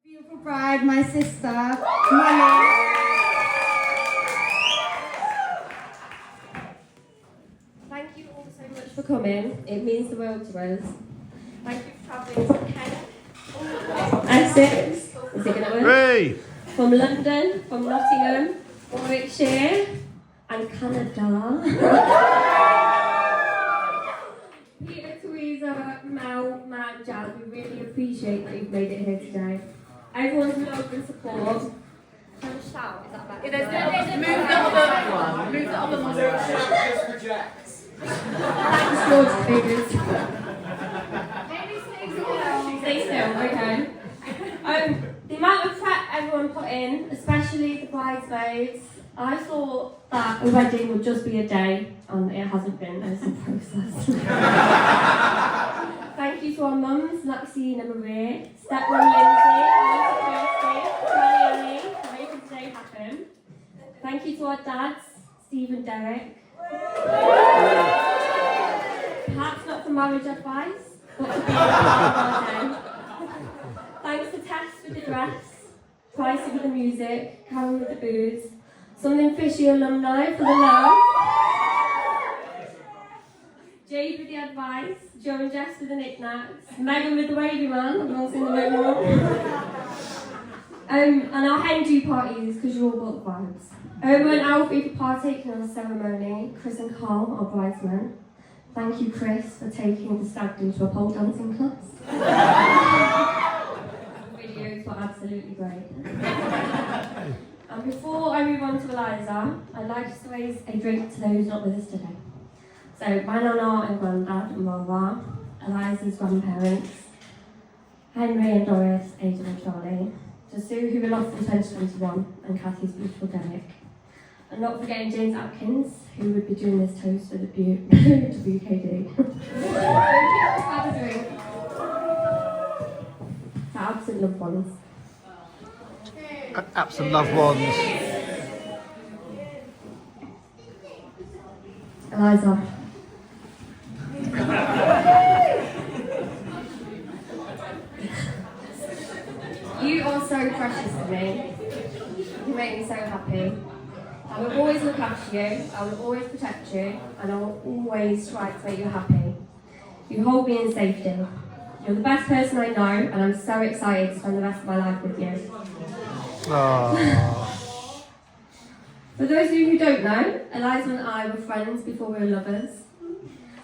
Beautiful bride, my sister, Molly. Thank you all so much for coming. It means the world to us. Thank you for travelling from Kent, Essex, is it going to work? Hey! From London, from Nottingham, Warwickshire, and Canada. Peter, Teresa, Mel, Matt, and Jazz, we really appreciate that you've made it here today. Everyone's love and support. Can I shout? Is that better? Move the other one. Just projects. Thanks, George Figures. Stay still, okay. The amount of prep everyone put in, especially the bridesmaids, I thought that a wedding would just be a day, and it hasn't been. It's a process. Thank you to our mums, Maxine and Maria, stepmom Lindsay, Granny Annie, for making today happen. Thank you to our dads, Steve and Derek. Perhaps not for marriage advice, but to be our day. Thanks to Tess with the dress, Pricey with the music, Karen with the booze, Something Fishy alumni for the love, Jade with the advice, Joe and Jess with the knickknacks, Megan with the wavy man, I've all seen the wavy one. And our hen do parties, because you all got the vibes. Omar and Alfie for partaking in the ceremony, Chris and Carl, our bridesmen. Thank you, Chris, for taking the stag do to a pole dancing class. Videos were absolutely great. And before I move on to Eliza, I'd like to raise a drink to those not with us today. So, my nana and granddad and Mara, Eliza's grandparents, Henry and Doris, Aidan and Charlie, to Sue, who we lost in 2021, and Kathy's beautiful Derek. And not forgetting James Atkins, who would be doing this toast for the WKD. Have a drink. To absent loved ones. Absent loved ones. Eliza. You are so precious to me. You make me so happy. I will always look after you, I will always protect you, and I will always try to make you happy. You hold me in safety. You're the best person I know, and I'm so excited to spend the rest of my life with you. For those of you who don't know, Eliza and I were friends before we were lovers,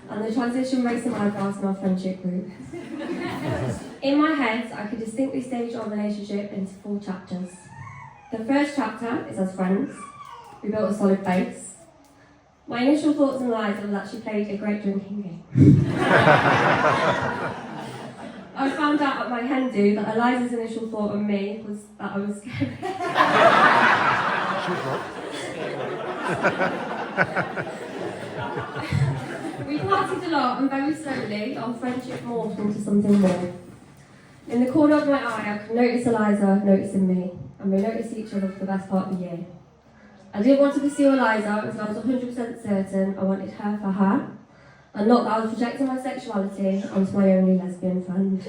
and the transition race in eyebrows in our friendship group. In my head, I could distinctly stage our relationship into 4 chapters. The first chapter is as friends. We built a solid base. My initial thoughts on Eliza was that she played a great drinking game. I found out at my hen do that Eliza's initial thought on me was that I was scared. We partied a lot, and very slowly our friendship morphed into something more. In the corner of my eye, I could notice Eliza noticing me, and we noticed each other for the best part of the year. I didn't want to pursue Eliza until I was 100% certain I wanted her for her, and not that I was projecting my sexuality onto my only lesbian friend.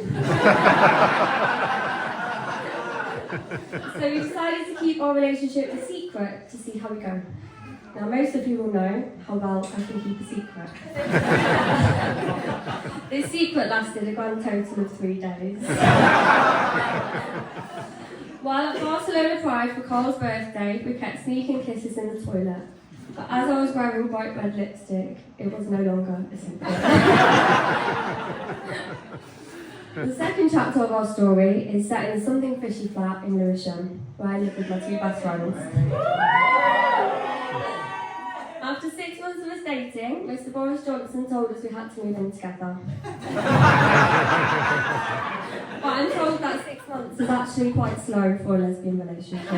So we decided to keep our relationship a secret to see how we go. Now, most of you will know how well I can keep a secret. This secret lasted a grand total of 3 days. While at Barcelona Pride for Carl's birthday, we kept sneaking kisses in the toilet. But as I was wearing bright red lipstick, it was no longer a secret. The second chapter of our story is set in Something Fishy flat in Lewisham, where I live with my 2 best friends. After 6 months of us dating, Mr. Boris Johnson told us we had to move in together. But I'm told that 6 months is actually quite slow for a lesbian relationship.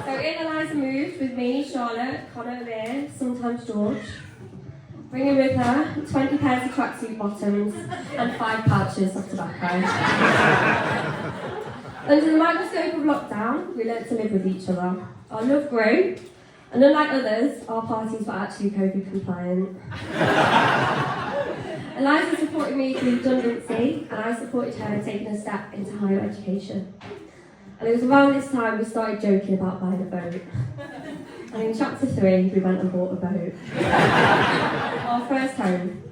So in Eliza moved with me, Charlotte, Connor, Lear, sometimes George, bringing with her 20 pairs of tracksuit bottoms and 5 pouches of tobacco. Under the microscope of lockdown, we learnt to live with each other. Our love grew, and unlike others, our parties were actually COVID compliant. Eliza supported me through redundancy, and I supported her in taking a step into higher education. And it was around this time we started joking about buying a boat. And in chapter 3, we went and bought a boat. Our first home.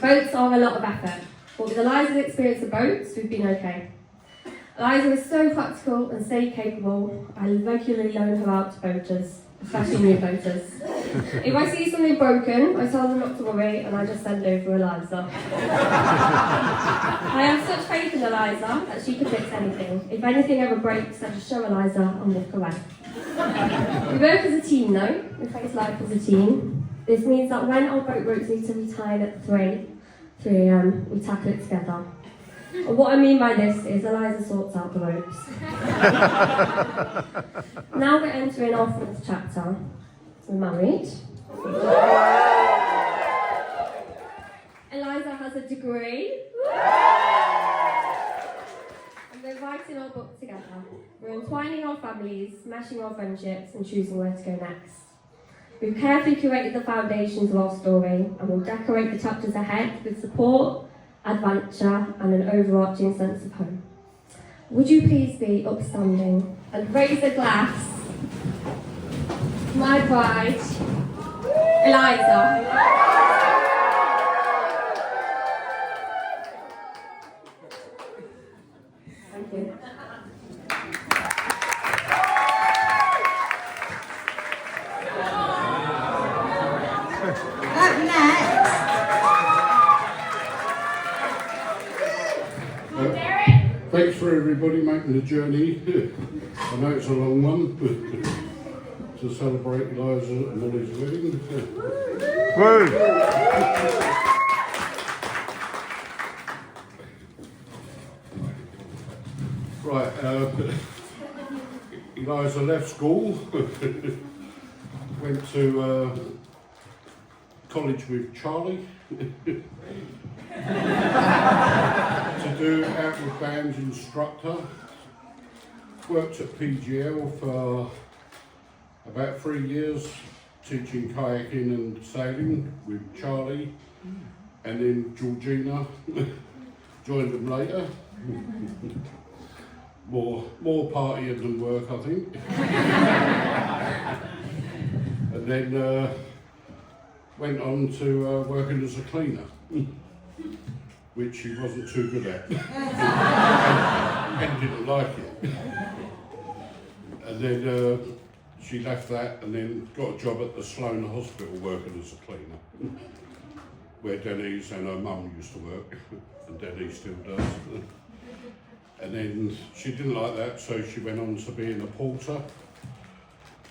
Boats are a lot of effort, but with Eliza's experience of boats, we've been okay. Eliza is so practical and so capable, I regularly loan her out to boaters, especially new boaters. If I see something broken, I tell them not to worry and I just send over Eliza. I have such faith in Eliza that she can fix anything. If anything ever breaks, I just show Eliza and walk away. We work as a team though, we face life as a team. This means that when our boat ropes need to be tied at 3 a.m, we tackle it together. And what I mean by this is Eliza sorts out the ropes. Now we're entering our 4th chapter. We're married. Eliza has a degree. And we're writing our book together. We're entwining our families, meshing our friendships, and choosing where to go next. We've carefully curated the foundations of our story, and we'll decorate the chapters ahead with support, adventure, and an overarching sense of home. Would you please be upstanding and raise a glass to my bride, Eliza. Thank you. Up next, thanks for everybody making the journey. I know it's a long one, but to celebrate Eliza and Molly's wedding. Right, Eliza left school, went to college with Charlie. To do outward bands instructor. Worked at PGL for about 3 years, teaching kayaking and sailing with Charlie, and then Georgina joined them later. More partying than work, I think. And then went on to working as a cleaner, which she wasn't too good at, and didn't like it. And then she left that and then got a job at the Sloan Hospital working as a cleaner, where Denise and her mum used to work, and Denise still does. And then she didn't like that, so she went on to being a porter,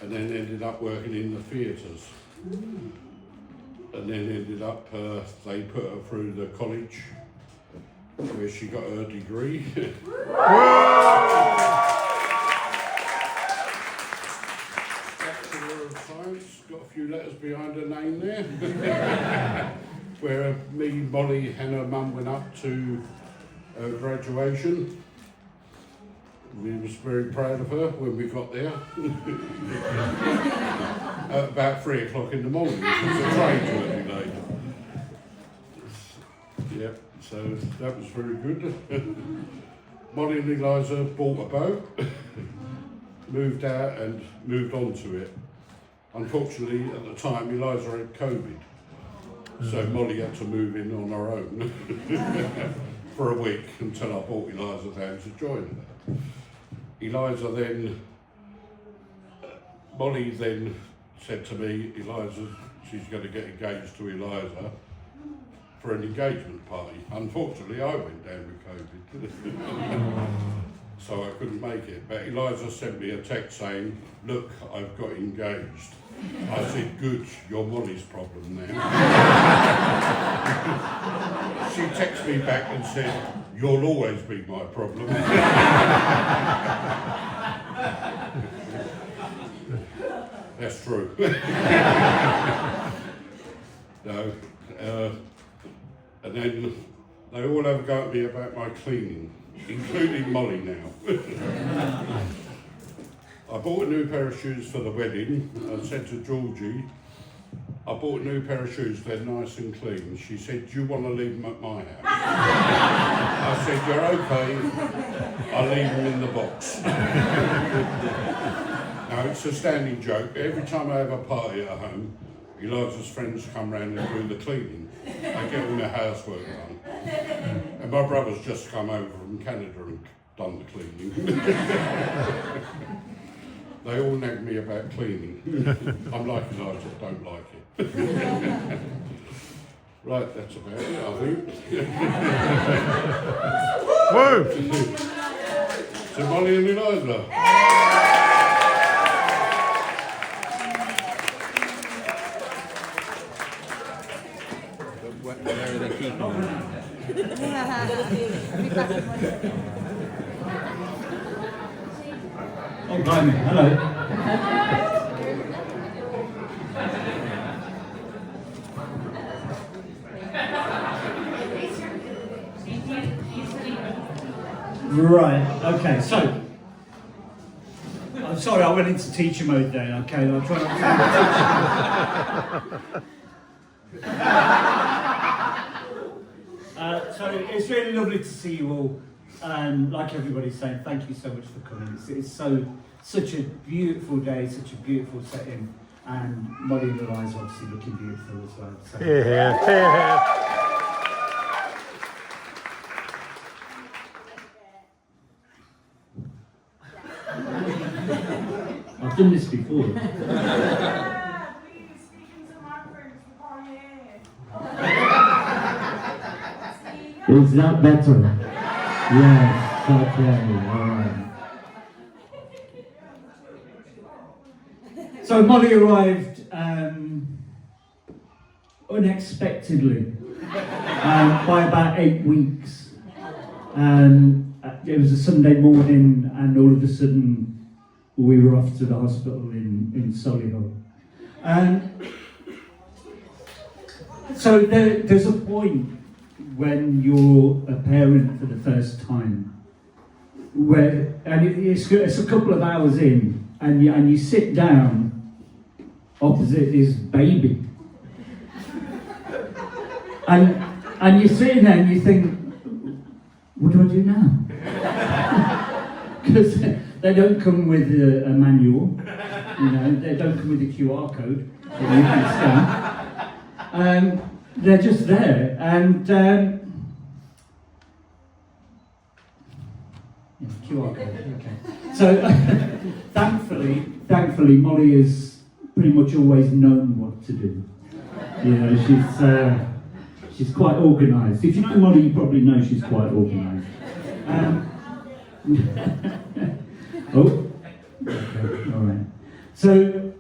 and then ended up working in the theatres. And then ended up, they put her through the college where she got her degree. Bachelor of Science, got a few letters behind her name there. Where me, Molly and her mum went up to graduation. We was very proud of her when we got there. At about 3 o'clock in the morning, because the train to every day. Yep, so that was very good. Molly and Eliza bought a boat, moved out and moved on to it. Unfortunately, at the time, Eliza had COVID, so Molly had to move in on her own for a week until I brought Eliza down to join her. Eliza then, Molly then said to me, Eliza, she's going to get engaged to Eliza for an engagement party. Unfortunately, I went down with COVID, so I couldn't make it. But Eliza sent me a text saying, look, I've got engaged. I said, good, you're Molly's problem now. She texted me back and said, you'll always be my problem. That's true. No, and then they all have a go at me about my cleaning, including Molly now. I bought a new pair of shoes for the wedding. I said to Georgie, I bought a new pair of shoes, they're nice and clean. She said, do you want to leave them at my house? I said, you're okay, I'll leave them in the box. Now, it's a standing joke. Every time I have a party at home, Eliza's friends come round and do the cleaning. I get all the housework done. And my brother's just come over from Canada and done the cleaning. They all nag me about cleaning. I'm like Eliza, don't like it. Right, that's about it, I think. Woo! So Molly and Eliza. Where are they keeping them? Oh, blimey, hello. Right, okay, so I'm sorry, I went into teacher mode there, okay, I'll try not to. So it's really lovely to see you all, and like everybody's saying, thank you so much for coming. It's such a beautiful day, such a beautiful setting, and Molly and Eliza obviously looking beautiful as well. So. Yeah. I've done this before. Is that better? Yes, okay, alright. So Molly arrived unexpectedly by about 8 weeks. It was a Sunday morning and all of a sudden we were off to the hospital in Solihull. So there's a point when you're a parent for the first time, it's a couple of hours in, and you sit down opposite this baby, and you're sitting there and you think, what do I do now? Because they don't come with a manual, they don't come with a QR code that you can scan. They're just there, and QR code. Okay. So thankfully, Molly has pretty much always known what to do. She's quite organised. If you know Molly, you probably know she's quite organised. Oh, okay, all right. So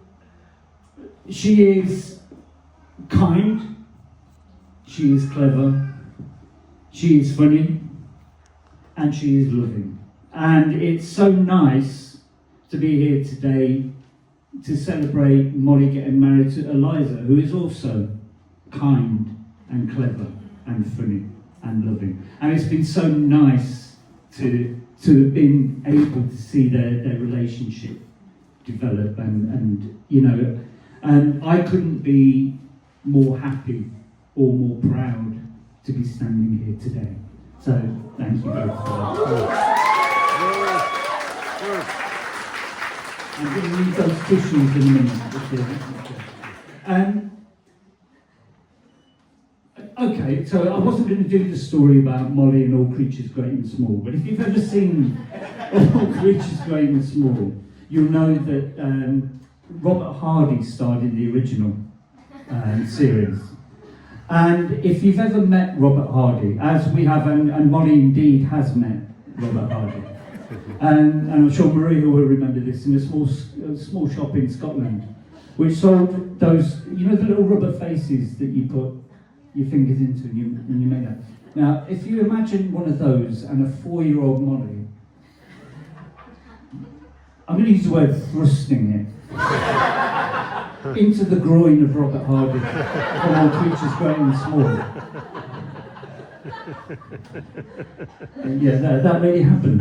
she is kind. She is clever, she is funny, and she is loving. And it's so nice to be here today to celebrate Molly getting married to Eliza, who is also kind and clever and funny and loving. And it's been so nice to have been able to see their relationship develop, and I couldn't be more happy or more proud to be standing here today. So thank you both for that. I'm going to need those tissues in a minute. Okay, so I wasn't going to do the story about Molly and All Creatures Great and Small, but if you've ever seen All Creatures Great and Small, you'll know that Robert Hardy starred in the original series. And if you've ever met Robert Hardy, as we have, and Molly indeed has met Robert Hardy, and I'm sure Maria will remember this, in a small shop in Scotland, which sold those, the little rubber faces that you put your fingers into and you made that. Now, if you imagine one of those and a 4-year-old Molly, I'm going to use the word thrusting it into the groin of Robert Hardy from All Creatures Great and Small. Yeah, that really happened.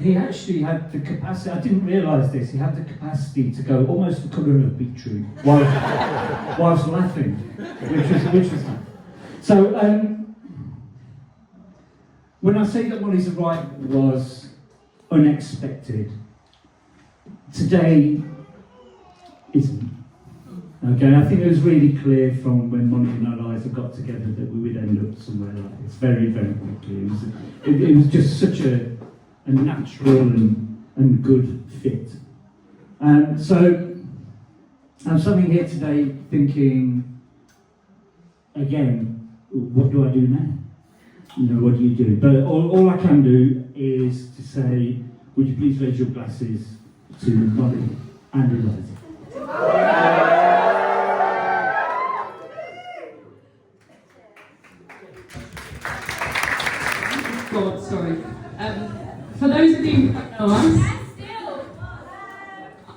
He actually had the capacity, I didn't realise this, he had the capacity to go almost the colour of beetroot whilst laughing, which was nice. So, when I say that Molly's arrival was unexpected, today isn't. Okay, I think it was really clear from when Molly and Eliza got together that we would end up somewhere like this very, very quickly. It was just such a natural and good fit. So I'm standing here today thinking, again, what do I do now? You know, what do you do? But all I can do is to say, would you please raise your glasses to Molly and Eliza? God, sorry. For those of you who don't know us,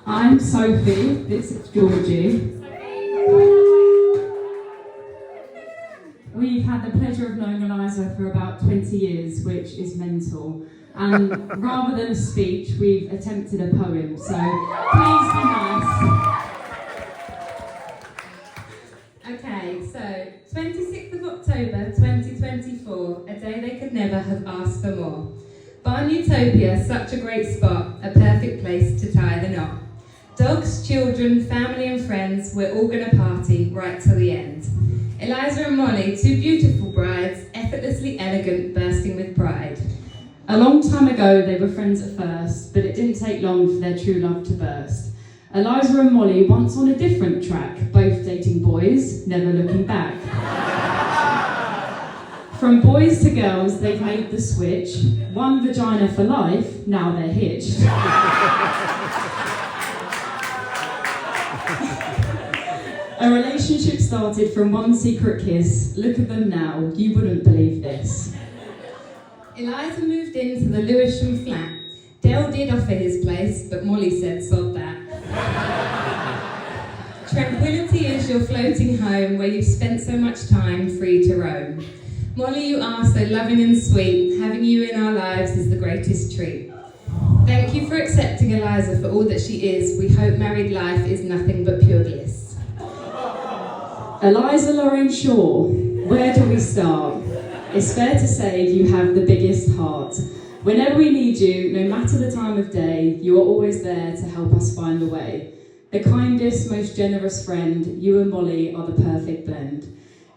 I'm Sophie, this is Georgie. We've had the pleasure of knowing Eliza for about 20 years, which is mental. And rather than a speech, we've attempted a poem, so please be nice. Okay, so 26th of October 2024, a day they could never have asked for more. Barn Utopia, such a great spot, a perfect place to tie the knot. Dogs, children, family and friends, we're all gonna party right till the end. Eliza and Molly, two beautiful brides, effortlessly elegant, bursting with pride. A long time ago, they were friends at first, but it didn't take long for their true love to burst. Eliza and Molly, once on a different track, both dating boys, never looking back. From boys to girls, they've made the switch. One vagina for life, now they're hitched. A relationship started from one secret kiss. Look at them now, you wouldn't believe this. Eliza moved into the Lewisham flat. Dale did offer his place, but Molly said, sod that. Tranquility is your floating home where you've spent so much time free to roam. Molly, you are so loving and sweet. Having you in our lives is the greatest treat. Thank you for accepting Eliza for all that she is. We hope married life is nothing but pure bliss. Eliza Lorraine Shaw, where do we start? It's fair to say you have the biggest heart. Whenever we need you, no matter the time of day, you are always there to help us find the way. The kindest, most generous friend, you and Molly are the perfect blend.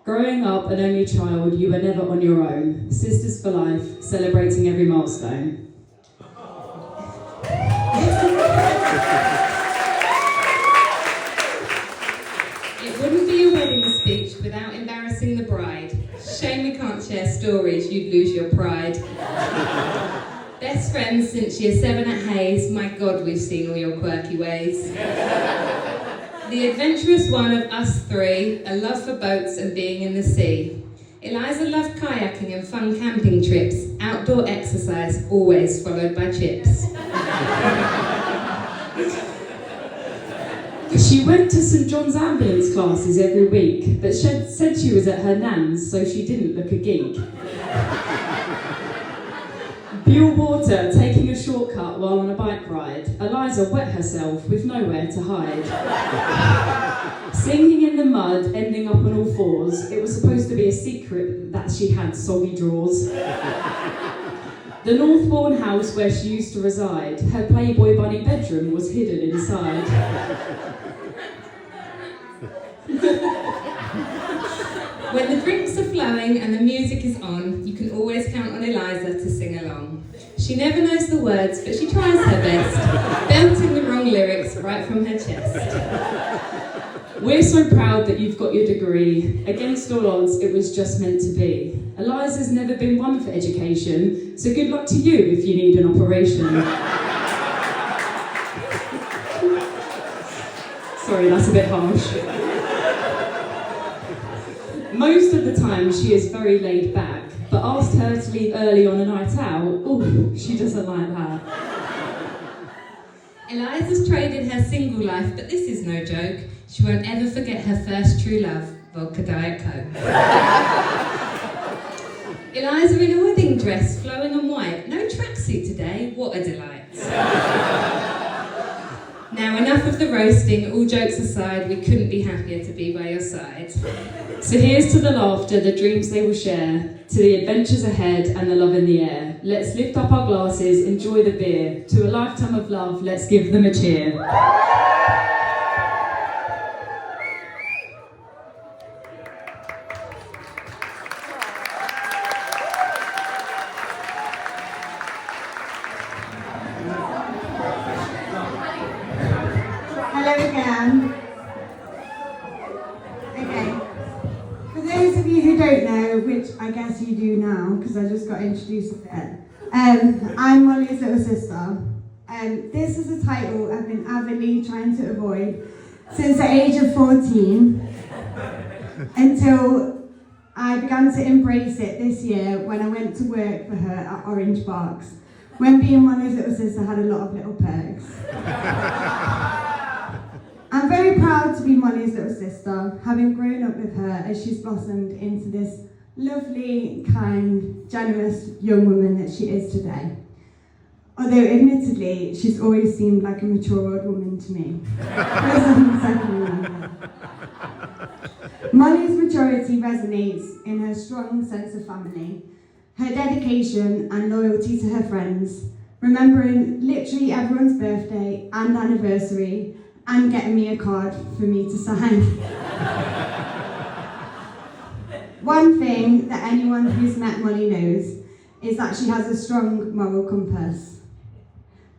Growing up an only child, you were never on your own. Sisters for life, celebrating every milestone. It wouldn't be a wedding speech without embarrassing the bride. Shame we can't share stories, you'd lose your pride. Best friends since year 7 at Hayes, my God, we've seen all your quirky ways. The adventurous one of us three, a love for boats and being in the sea. Eliza loved kayaking and fun camping trips, outdoor exercise, always followed by chips. She went to St John's ambulance classes every week, but said she was at her nan's, so she didn't look a geek. Pure water, taking a shortcut while on a bike ride. Eliza wet herself with nowhere to hide. Singing in the mud, ending up on all fours. It was supposed to be a secret that she had soggy drawers. The Northbourne house where she used to reside, her Playboy bunny bedroom was hidden inside. When the drinks are flowing and the music is on, you can always count on Eliza to sing along. She never knows the words, but she tries her best, belting the wrong lyrics right from her chest. We're so proud that you've got your degree. Against all odds, it was just meant to be. Eliza's never been one for education, so good luck to you if you need an operation. Sorry, that's a bit harsh. Most of the time, she is very laid back, but asked her to leave early on a night out, ooh, she doesn't like that. Eliza's traded her single life, but this is no joke. She won't ever forget her first true love. vodka Diet Coke. Eliza in a wedding dress, flowing and white. No tracksuit today, what a delight. Now enough of the roasting, all jokes aside, we couldn't be happier to be by your side. So here's to the laughter, the dreams they will share, to the adventures ahead and the love in the air. Let's lift up our glasses, enjoy the beer. To a lifetime of love, let's give them a cheer. Hello again. Okay. For those of you who don't know, which I guess you do now, because I just got introduced to it, I'm Molly's little sister. This is a title I've been avidly trying to avoid since the age of 14, until I began to embrace it this year when I went to work for her at Orange Box, when being Molly's little sister had a lot of little perks. I'm very proud to be Molly's little sister, having grown up with her as she's blossomed into this lovely, kind, generous young woman that she is today. Although, admittedly, she's always seemed like a mature old woman to me. Molly's maturity resonates in her strong sense of family, her dedication and loyalty to her friends, remembering literally everyone's birthday and anniversary, and getting me a card for me to sign. One thing that anyone who's met Molly knows is that she has a strong moral compass.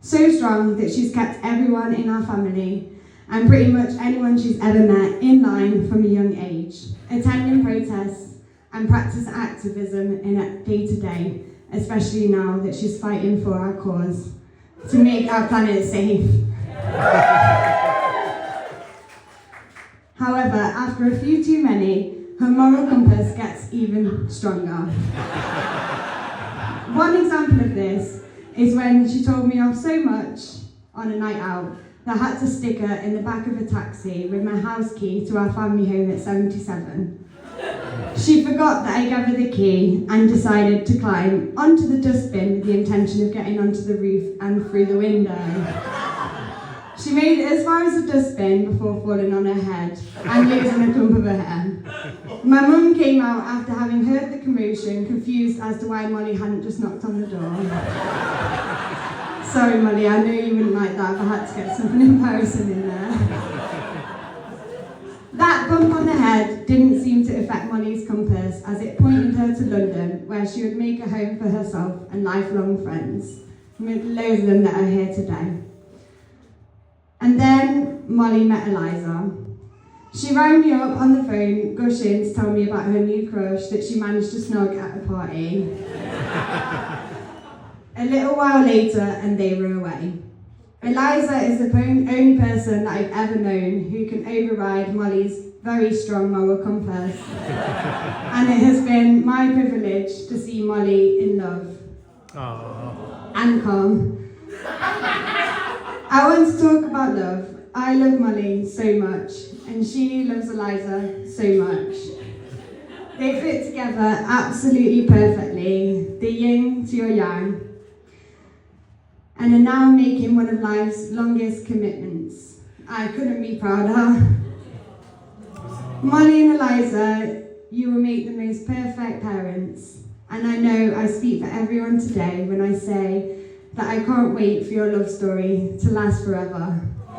So strong that she's kept everyone in our family and pretty much anyone she's ever met in line from a young age, attending protests and practice activism in it day to day, especially now that she's fighting for our cause to make our planet safe. However, after a few too many, her moral compass gets even stronger. One example of this is when she told me off so much on a night out that I had to stick her in the back of a taxi with my house key to our family home at 77. She forgot that I gave her the key and decided to climb onto the dustbin with the intention of getting onto the roof and through the window. She made it as far as the dustbin before falling on her head and losing a clump of her hair. My mum came out after having heard the commotion, confused as to why Molly hadn't just knocked on the door. Sorry, Molly, I know you wouldn't like that, but I had to get something embarrassing in there. That bump on the head didn't seem to affect Molly's compass, as it pointed her to London, where she would make a home for herself and lifelong friends, with loads of them that are here today. And then Molly met Eliza. She rang me up on the phone, gushing to tell me about her new crush that she managed to snog at a party. A little while later, and they were away. Eliza is the only person that I've ever known who can override Molly's very strong moral compass. And it has been my privilege to see Molly in love. Aww. And calm. I want to talk about love. I love Molly so much, and she loves Eliza so much. They fit together absolutely perfectly, the yin to your yang, and are now making one of life's longest commitments. I couldn't be prouder. Molly and Eliza, you will make the most perfect parents, and I know I speak for everyone today when I say that I can't wait for your love story to last forever. So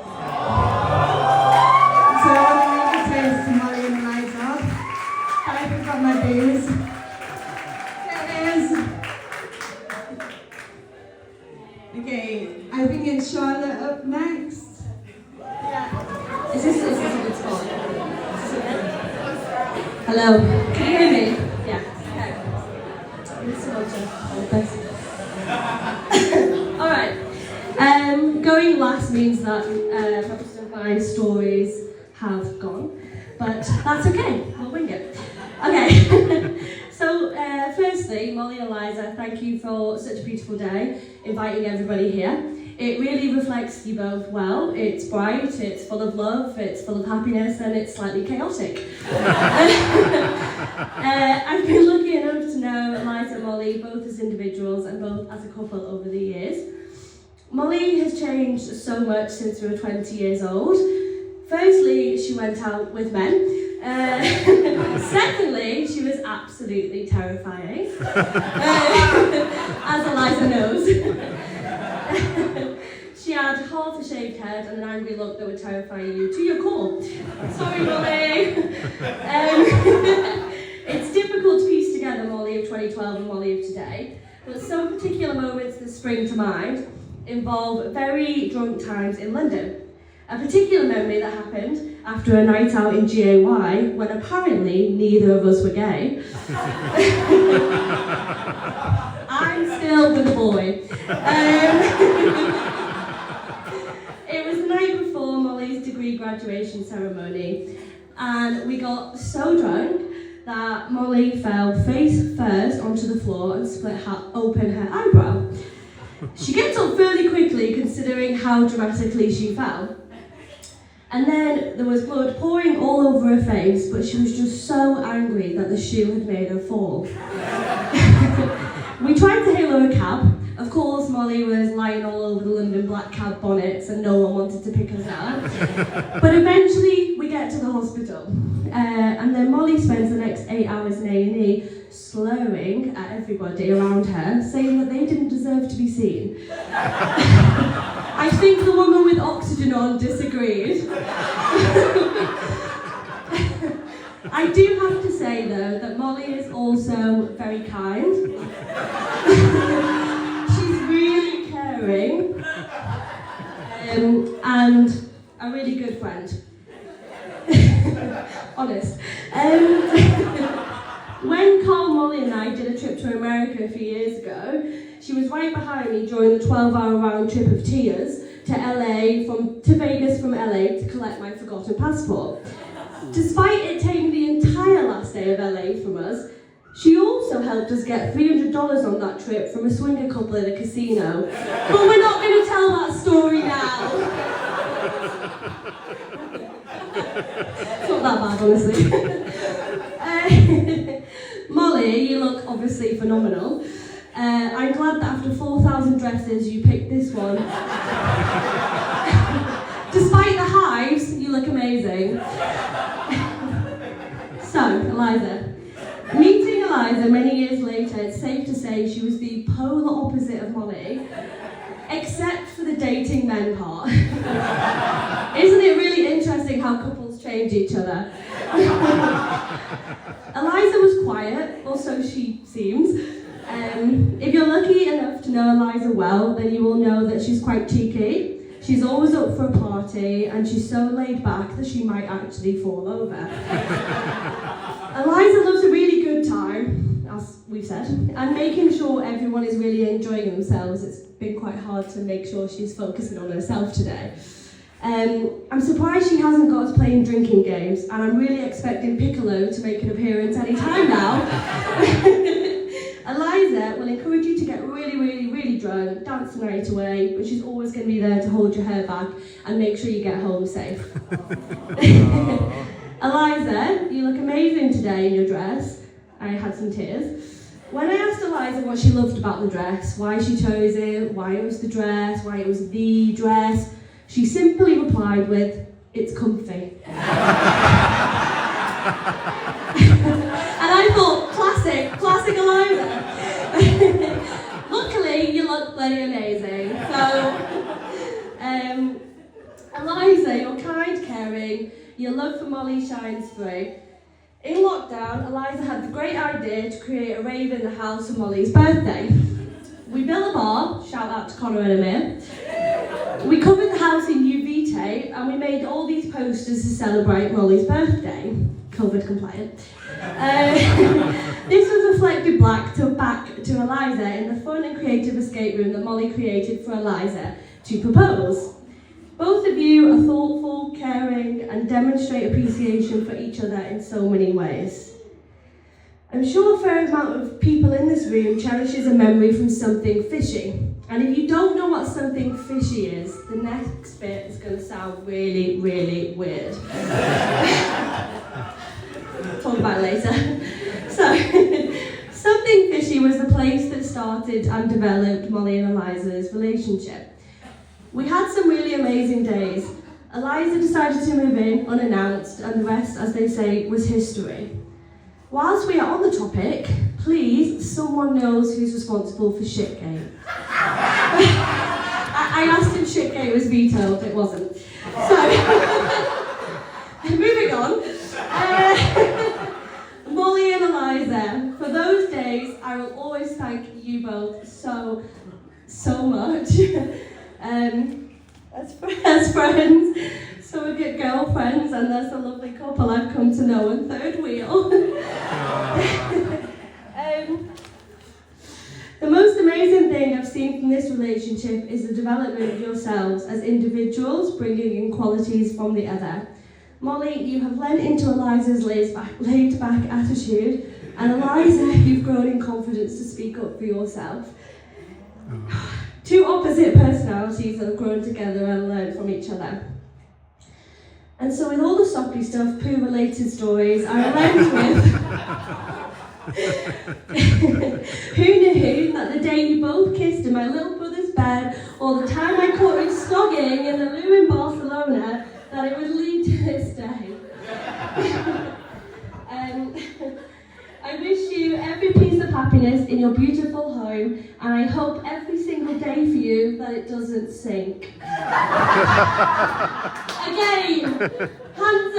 I want to make a toast to Molly and Eliza. I forgot my booze. There it is. Okay, I think it's Charlotte up next. Yeah. Is this a good spot? Hello. Can you hear me? Yeah. Okay. Alright. Going last means that most of my stories have gone, but that's okay. We'll wing it. Okay. So, firstly, Molly and Eliza, thank you for such a beautiful day, inviting everybody here. It really reflects you both well. It's bright, it's full of love, it's full of happiness, and it's slightly chaotic. I've been lucky enough to know Eliza and Molly both as individuals and both as a couple over the years. Molly has changed so much since we were 20 years old. Firstly, she went out with men. Secondly, she was absolutely terrifying, as Eliza knows. She had half a shaved head and an angry look that would terrify you to your core. Sorry, Molly. It's difficult to piece together Molly of 2012 and Molly of today, but some particular moments that spring to mind involve very drunk times in London. A particular memory that happened after a night out in GAY when apparently neither of us were gay. I'm still with a boy. It was the night before Molly's degree graduation ceremony, and we got so drunk that Molly fell face first onto the floor and split open her eyebrow. She gets up fairly quickly considering how dramatically she fell. And then there was blood pouring all over her face, but she was just so angry that the shoe had made her fall. We tried to hail her a cab. Of course, Molly was lying all over the London black cab bonnets and no one wanted to pick us up. But eventually we get to the hospital. And then Molly spends the next 8 hours in A&E slurring at everybody around her, saying that they didn't deserve to be seen. I think the woman with oxygen on disagreed. I do have to say, though, that Molly is also very kind. She's really caring and a really good friend. Honest. When Carl, Molly and I did a trip to America a few years ago, she was right behind me during the 12-hour round trip of tears to Vegas from LA to collect my forgotten passport. Despite it taking the entire last day of LA from us, she also helped us get $300 on that trip from a swinger couple at a casino. But we're not going to tell that story now. It's not that bad, honestly. Molly, you look obviously phenomenal. I'm glad that after 4,000 dresses you picked this one. Despite the hives, you look amazing. So, Eliza. Meeting Eliza many years later, it's safe to say she was the polar opposite of Molly, except for the dating men part. Isn't it really interesting how couples change each other? Eliza was quiet, or so she seems. If you're lucky enough to know Eliza well, then you will know that she's quite cheeky. She's always up for a party, and she's so laid back that she might actually fall over. Eliza loves a really good time, as we've said, and making sure everyone is really enjoying themselves. It's been quite hard to make sure she's focusing on herself today. I'm surprised she hasn't got us playing drinking games, and I'm really expecting Piccolo to make an appearance any time now. Eliza will encourage you to get really, really, really drunk, dance the night away, but she's always going to be there to hold your hair back and make sure you get home safe. Eliza, you look amazing today in your dress. I had some tears. When I asked Eliza what she loved about the dress, why she chose it, why it was the dress, why it was the dress, she simply replied with, "It's comfy." And I thought, classic Eliza. Luckily, you look bloody amazing. So, Eliza, you're kind, caring, your love for Molly shines through. In lockdown, Eliza had the great idea to create a rave in the house for Molly's birthday. We built a bar, shout out to Connor and Amir. We covered the house in UV tape and we made all these posters to celebrate Molly's birthday. COVID compliant. This was reflected back to Eliza in the fun and creative escape room that Molly created for Eliza to propose. Both of you are thoughtful, caring, and demonstrate appreciation for each other in so many ways. I'm sure a fair amount of people in this room cherishes a memory from something fishy. And if you don't know what something fishy is, the next bit is going to sound really, really weird. Talk about it later. So, something fishy was the place that started and developed Molly and Eliza's relationship. We had some really amazing days. Eliza decided to move in unannounced, and the rest, as they say, was history. Whilst we are on the topic, please, someone knows who's responsible for Shitgate. I asked if Shitgate was vetoed, it wasn't. So, moving on. Molly and Eliza, for those days, I will always thank you both so much. As friends, surrogate girlfriends, and as a lovely couple I've come to know on third wheel. The most amazing thing I've seen from this relationship is the development of yourselves as individuals, bringing in qualities from the other. Molly, you have lent into Eliza's laid-back attitude, and Eliza, you've grown in confidence to speak up for yourself. Two opposite personalities that have grown together and learned from each other. And so with all the soppy stuff, poo-related stories, I will end with who knew that the day you both kissed in my little brother's bed, or the time I caught you slogging in the loo in Barcelona, that it would lead to this day. I wish you every piece of happiness in your beautiful home, and I hope every single day for you that it doesn't sink. Again, hands